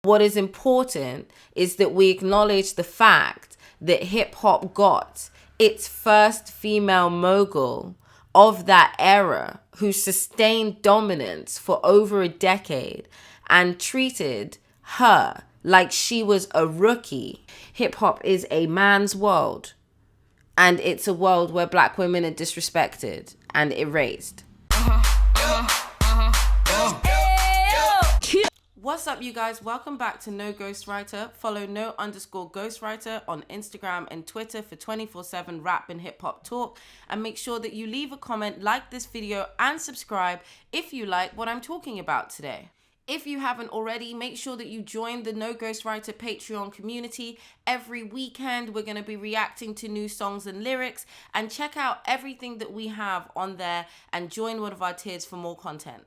What is important is that we acknowledge the fact that hip hop got its first female mogul of that era who sustained dominance for over a decade and treated her like she was a rookie. Hip hop is a man's world, and it's a world where black women are disrespected and erased. What's up, you guys? Welcome back to No Ghostwriter. Follow no_ghostwriter on Instagram and Twitter for 24/7 rap and hip hop talk. And make sure that you leave a comment, like this video, and subscribe if you like what I'm talking about today. If you haven't already, make sure that you join the No Ghostwriter Patreon community. Every weekend, we're going to be reacting to new songs and lyrics, and check out everything that we have on there and join one of our tiers for more content.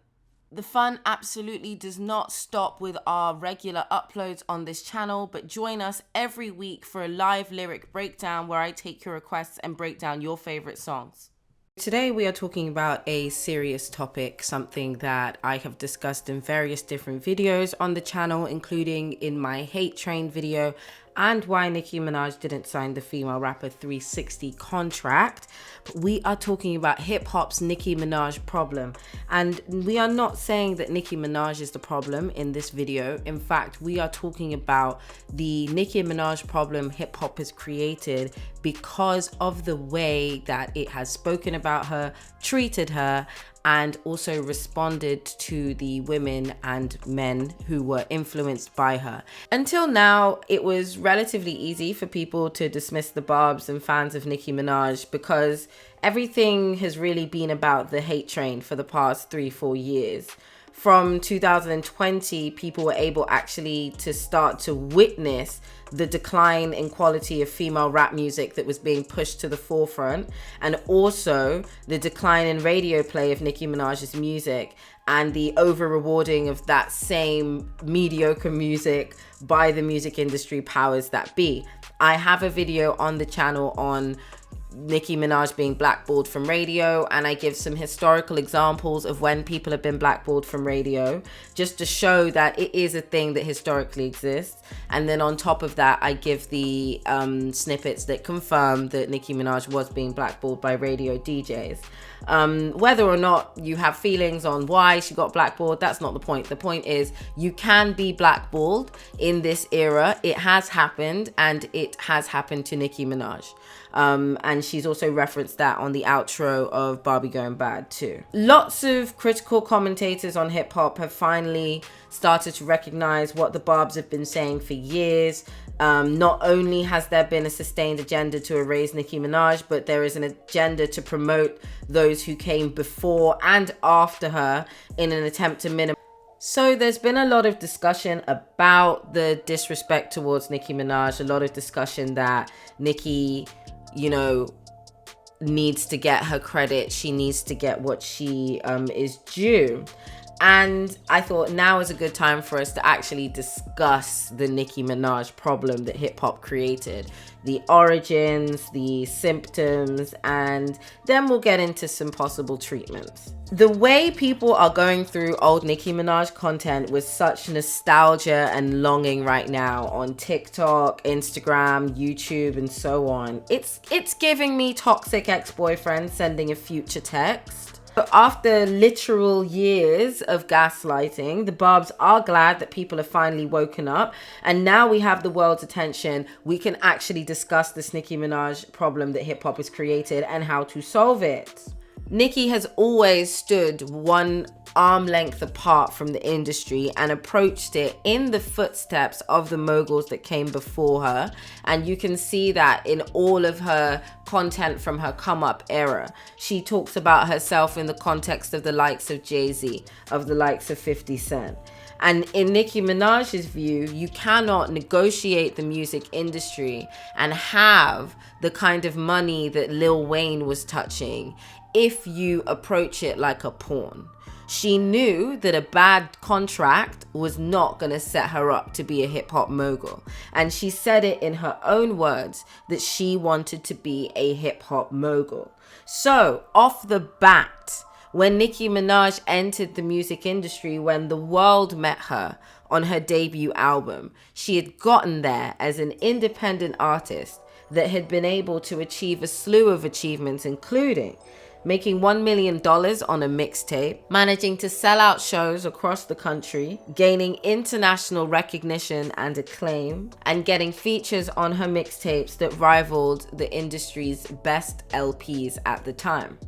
The fun absolutely does not stop with our regular uploads on this channel, but join us every week for a live lyric breakdown where I take your requests and break down your favorite songs. Today we are talking about a serious topic, something that I have discussed in various different videos on the channel, including in my Hate Train video, and why Nicki Minaj didn't sign the female rapper 360 contract. But we are talking about hip hop's Nicki Minaj problem. And we are not saying that Nicki Minaj is the problem in this video. In fact, we are talking about the Nicki Minaj problem hip hop has created because of the way that it has spoken about her, treated her, and also responded to the women and men who were influenced by her. Until now, it was relatively easy for people to dismiss the Barbz and fans of Nicki Minaj because everything has really been about the hate train for the past 3-4 years. From 2020, people were able actually to start to witness the decline in quality of female rap music that was being pushed to the forefront, and also the decline in radio play of Nicki Minaj's music and the over rewarding of that same mediocre music by the music industry powers that be. I have a video on the channel on Nicki Minaj being blackballed from radio, and I give some historical examples of when people have been blackballed from radio just to show that it is a thing that historically exists. And then on top of that, I give the snippets that confirm that Nicki Minaj was being blackballed by radio DJs. Whether or not you have feelings on why she got blackballed, that's not the point. The point is you can be blackballed in this era. It has happened, and it has happened to Nicki Minaj. And she's also referenced that on the outro of Barbie Going Bad too. Lots of critical commentators on hip hop have finally started to recognize what the Barbz have been saying for years. Not only has there been a sustained agenda to erase Nicki Minaj, but there is an agenda to promote those who came before and after her in an attempt to minimize. So there's been a lot of discussion about the disrespect towards Nicki Minaj, a lot of discussion that Nicki, you know, needs to get her credit. She needs to get what she is due. And I thought now is a good time for us to actually discuss the Nicki Minaj problem that hip hop created, the origins, the symptoms, and then we'll get into some possible treatments. The way people are going through old Nicki Minaj content with such nostalgia and longing right now on TikTok, Instagram, YouTube, and so on, it's giving me toxic ex-boyfriend sending a future text. But after literal years of gaslighting, the Barbz are glad that people have finally woken up, and now we have the world's attention. We can actually discuss this Nicki Minaj problem that hip hop has created and how to solve it. Nicki has always stood one arm length apart from the industry and approached it in the footsteps of the moguls that came before her. And you can see that in all of her content from her come up era. She talks about herself in the context of the likes of Jay-Z, of the likes of 50 Cent. And in Nicki Minaj's view, you cannot negotiate the music industry and have the kind of money that Lil Wayne was touching if you approach it like a pawn. She knew that a bad contract was not going to set her up to be a hip hop mogul. And she said it in her own words that she wanted to be a hip hop mogul. So off the bat, When Nicki Minaj entered the music industry, when the world met her on her debut album, she had gotten there as an independent artist that had been able to achieve a slew of achievements, including making $1 million on a mixtape, managing to sell out shows across the country, gaining international recognition and acclaim, and getting features on her mixtapes that rivaled the industry's best LPs at the time.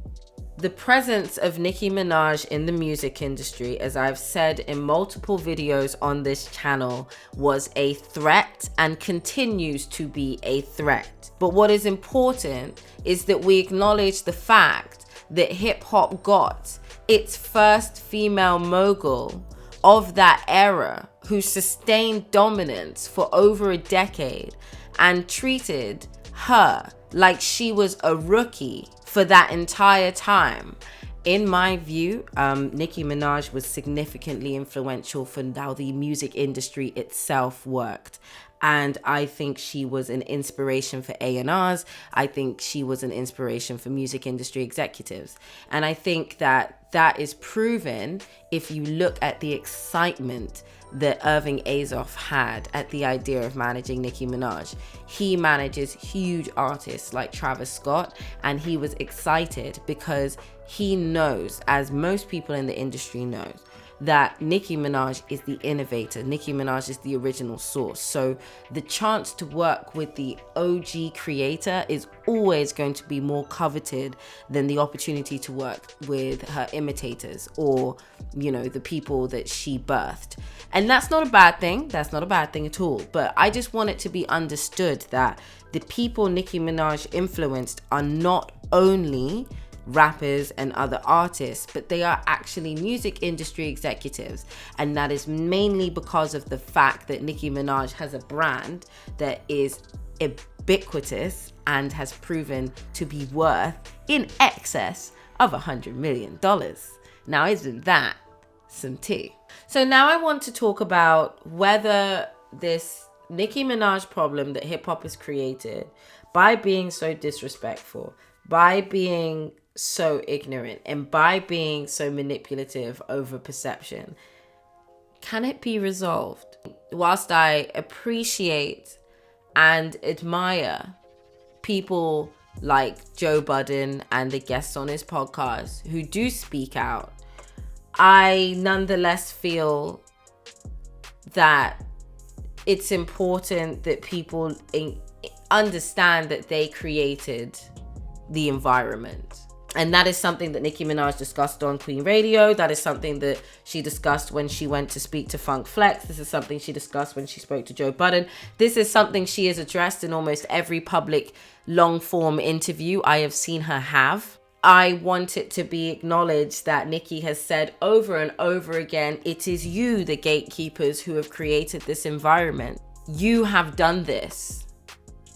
The presence of Nicki Minaj in the music industry, as I've said in multiple videos on this channel, was a threat and continues to be a threat. But what is important is that we acknowledge the fact that hip hop got its first female mogul of that era who sustained dominance for over a decade and treated her like she was a rookie for that entire time. In my view, Nicki Minaj was significantly influential for how the music industry itself worked. And I think she was an inspiration for A&Rs. I think she was an inspiration for music industry executives. And I think that that is proven if you look at the excitement that Irving Azoff had at the idea of managing Nicki Minaj. He manages huge artists like Travis Scott, and he was excited because he knows, as most people in the industry knows, that Nicki Minaj is the innovator. Nicki Minaj is the original source. So the chance to work with the OG creator is always going to be more coveted than the opportunity to work with her imitators or, you know, the people that she birthed. And that's not a bad thing. That's not a bad thing at all. But I just want it to be understood that the people Nicki Minaj influenced are not only rappers and other artists, but they are actually music industry executives. And that is mainly because of the fact that Nicki Minaj has a brand that is ubiquitous and has proven to be worth in excess of $100 million. Now, isn't that some tea? So now I want to talk about whether this Nicki Minaj problem that hip hop has created by being so disrespectful, by being so ignorant, and by being so manipulative over perception, can it be resolved? Whilst I appreciate and admire people like Joe Budden and the guests on his podcast who do speak out, I nonetheless feel that it's important that people understand that they created the environment. And that is something that Nicki Minaj discussed on Queen Radio. That is something that she discussed when she went to speak to Funk Flex. This is something she discussed when she spoke to Joe Budden. This is something she has addressed in almost every public long-form interview I have seen her have. I want it to be acknowledged that Nicki has said over and over again, it is you, the gatekeepers, who have created this environment. You have done this.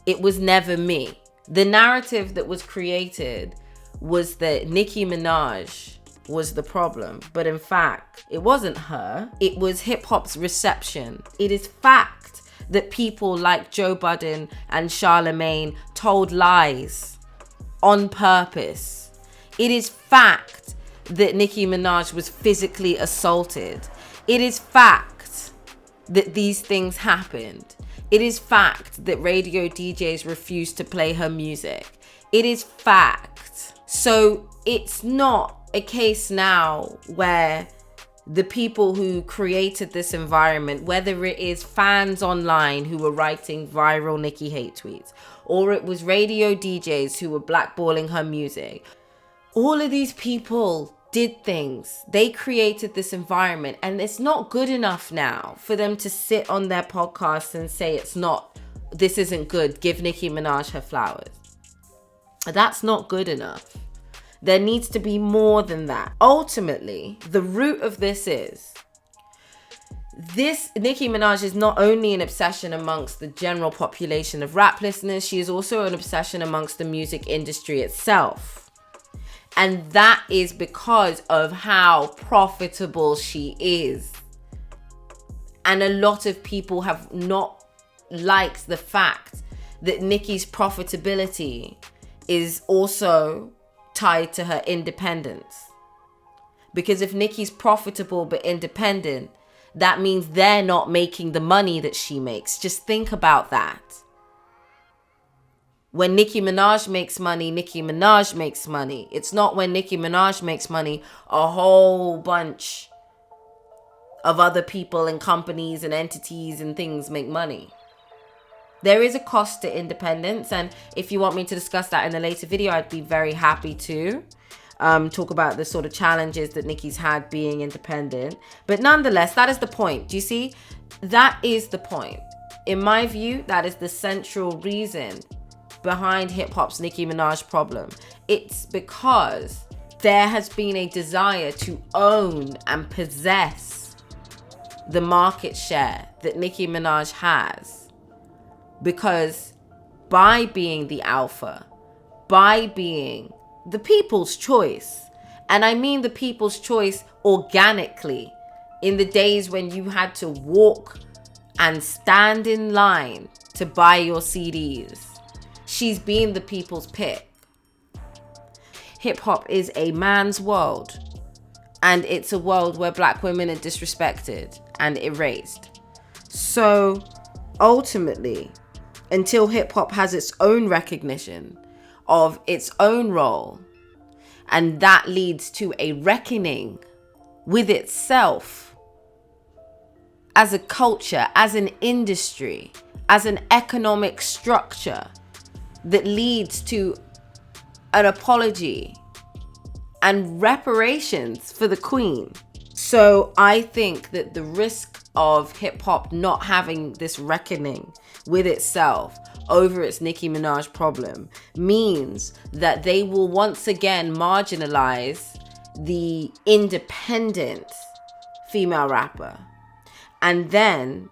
It was never me. The narrative that was created was that Nicki Minaj was the problem. But in fact, it wasn't her. It was hip hop's reception. It is fact that people like Joe Budden and Charlemagne told lies on purpose. It is fact that Nicki Minaj was physically assaulted. It is fact that these things happened. It is fact that radio DJs refused to play her music. It is fact. So it's not a case now where the people who created this environment, whether it is fans online who were writing viral Nicki hate tweets, or it was radio DJs who were blackballing her music, all of these people did things. They created this environment, and it's not good enough now for them to sit on their podcasts and say this isn't good, give Nicki Minaj her flowers. That's not good enough. There needs to be more than that. Ultimately, the root of this is Nicki Minaj is not only an obsession amongst the general population of rap listeners, she is also an obsession amongst the music industry itself. And that is because of how profitable she is. And a lot of people have not liked the fact that Nicki's profitability is also tied to her independence. Because if Nicki's profitable but independent, that means they're not making the money that she makes. Just think about that. When Nicki Minaj makes money, Nicki Minaj makes money. It's not when Nicki Minaj makes money, a whole bunch of other people and companies and entities and things make money. There is a cost to independence, and if you want me to discuss that in a later video, I'd be very happy to talk about the sort of challenges that Nicki's had being independent. But nonetheless, that is the point. Do you see? That is the point. In my view, that is the central reason behind hip-hop's Nicki Minaj problem. It's because there has been a desire to own and possess the market share that Nicki Minaj has. Because by being the alpha, by being the people's choice, and I mean the people's choice organically, in the days when you had to walk and stand in line to buy your CDs, she's been the people's pick. Hip-hop is a man's world, and it's a world where black women are disrespected and erased. So ultimately, until hip-hop has its own recognition of its own role, and that leads to a reckoning with itself as a culture, as an industry, as an economic structure that leads to an apology and reparations for the queen. So I think that the risk of hip-hop not having this reckoning with itself over its Nicki Minaj problem means that they will once again marginalize the independent female rapper, and then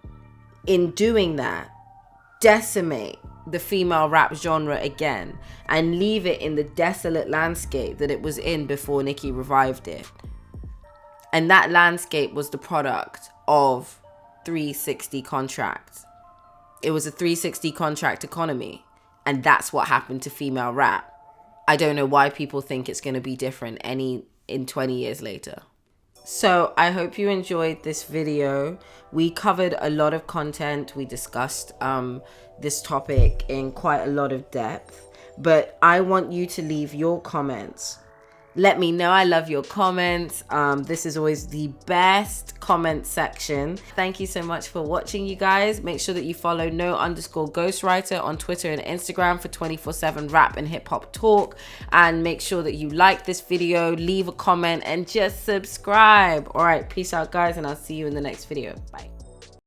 in doing that decimate the female rap genre again and leave it in the desolate landscape that it was in before Nicki revived it. And that landscape was the product of 360 contracts. It was a 360 contract economy, and that's what happened to female rap. I don't know why people think it's going to be different in 20 years later. So I hope you enjoyed this video. We covered a lot of content. We discussed this topic in quite a lot of depth, but I want you to leave your comments. Let me know. I love your comments. This is always the best comment section. Thank you so much for watching, you guys. Make sure that you follow @no_ghostwriter on Twitter and Instagram for 24/7 rap and hip hop talk. And make sure that you like this video, leave a comment, and just subscribe. All right, peace out, guys, and I'll see you in the next video. Bye.